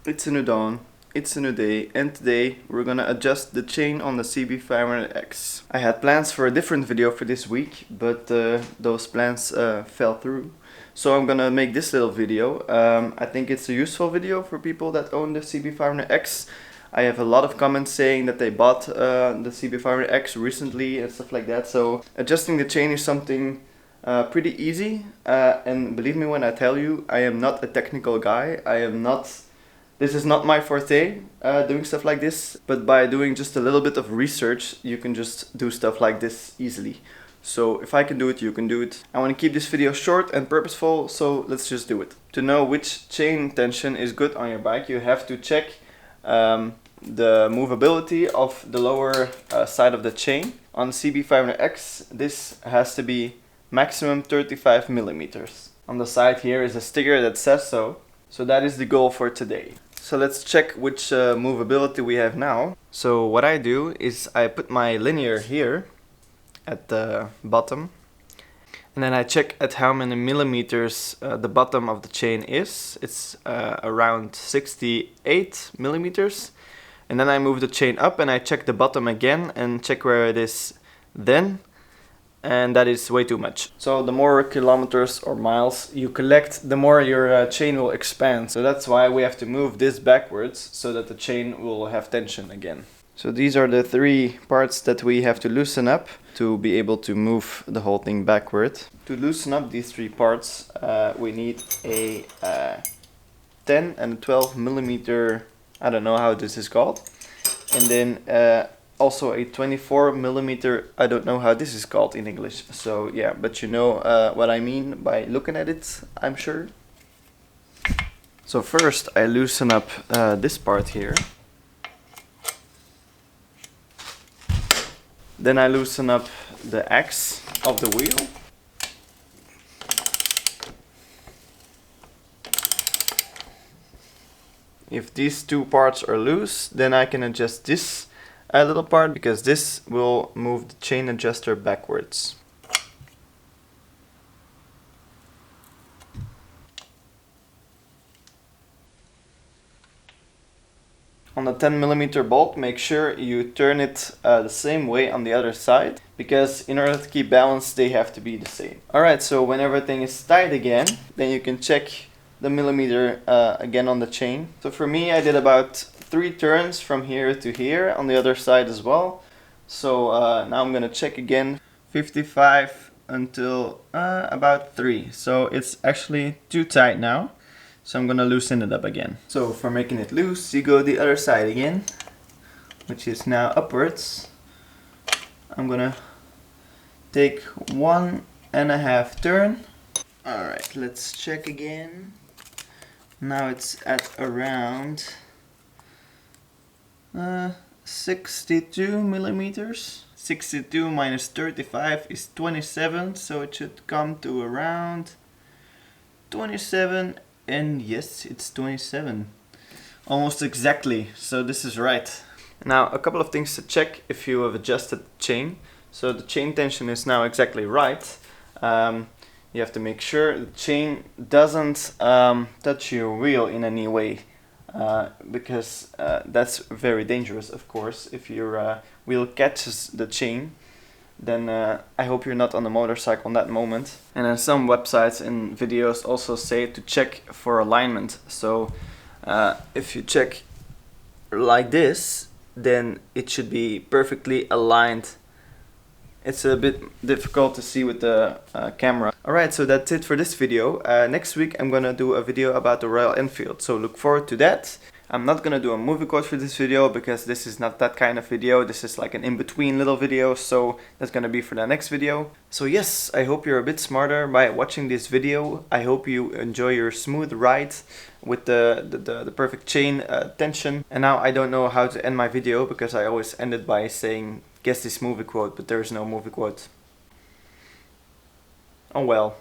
It's a new dawn, it's a new day, and today we're gonna adjust the chain on the CB500X. I had plans for a different video for this week, but those plans fell through. So I'm gonna make this little video. I think it's a useful video for people that own the CB500X. I have a lot of comments saying that they bought the CB500X recently and stuff like that. So adjusting the chain is something pretty easy. And believe me when I tell you, I am not a technical guy. This is not my forte, doing stuff like this. But by doing just a little bit of research, you can just do stuff like this easily. So if I can do it, you can do it. I want to keep this video short and purposeful, so let's just do it. To know which chain tension is good on your bike, you have to check the movability of the lower side of the chain. On the CB500X, this has to be maximum 35 millimeters. On the side here is a sticker that says so. So that is the goal for today. So let's check which movability we have now. So what I do is I put my linear here at the bottom. And then I check at how many millimeters the bottom of the chain is. It's around 68 millimeters. And then I move the chain up and I check the bottom again and check where it is then. And that is way too much. So the more kilometers or miles you collect, the more your chain will expand. So that's why we have to move this backwards so that the chain will have tension again. So these are the three parts that we have to loosen up to be able to move the whole thing backward. To loosen up these three parts, we need a 10 and a 12 millimeter, I don't know how this is called. And then also a 24 millimeter, I don't know how this is called in English. So yeah, but you know what I mean by looking at it, I'm sure. So first I loosen up this part here. Then I loosen up the X of the wheel. If these two parts are loose, then I can adjust this a little part, because this will move the chain adjuster backwards. On the 10 millimeter bolt, make sure you turn it the same way on the other side, because in order to keep balance they have to be the same. Alright, so when everything is tight again, then you can check the millimeter again on the chain. So for me, I did about 3 turns from here to here, on the other side as well. So now I'm gonna check again, 55 until about 3. So it's actually too tight now. So I'm gonna loosen it up again. So for making it loose, you go the other side again, which is now upwards. I'm gonna take 1.5 turn. Alright, let's check again. Now it's at around 62 millimeters. 62 minus 35 is 27, so it should come to around 27, and yes, it's 27. Almost exactly, so this is right. Now a couple of things to check if you have adjusted the chain. So the chain tension is now exactly right. You have to make sure the chain doesn't touch your wheel in any way, because that's very dangerous, of course. If your wheel catches the chain, then I hope you're not on the motorcycle in that moment. And then some websites and videos also say to check for alignment. So if you check like this, then it should be perfectly aligned. It's a bit difficult to see with the camera. Alright, so that's it for this video. Next week I'm gonna do a video about the Royal Enfield, so look forward to that. I'm not gonna do a movie quote for this video, because this is not that kind of video. This is like an in-between little video, so that's gonna be for the next video. So yes, I hope you're a bit smarter by watching this video. I hope you enjoy your smooth ride with the perfect chain tension. And now I don't know how to end my video, because I always end it by saying, guess this movie quote, but there's no movie quote. Oh well.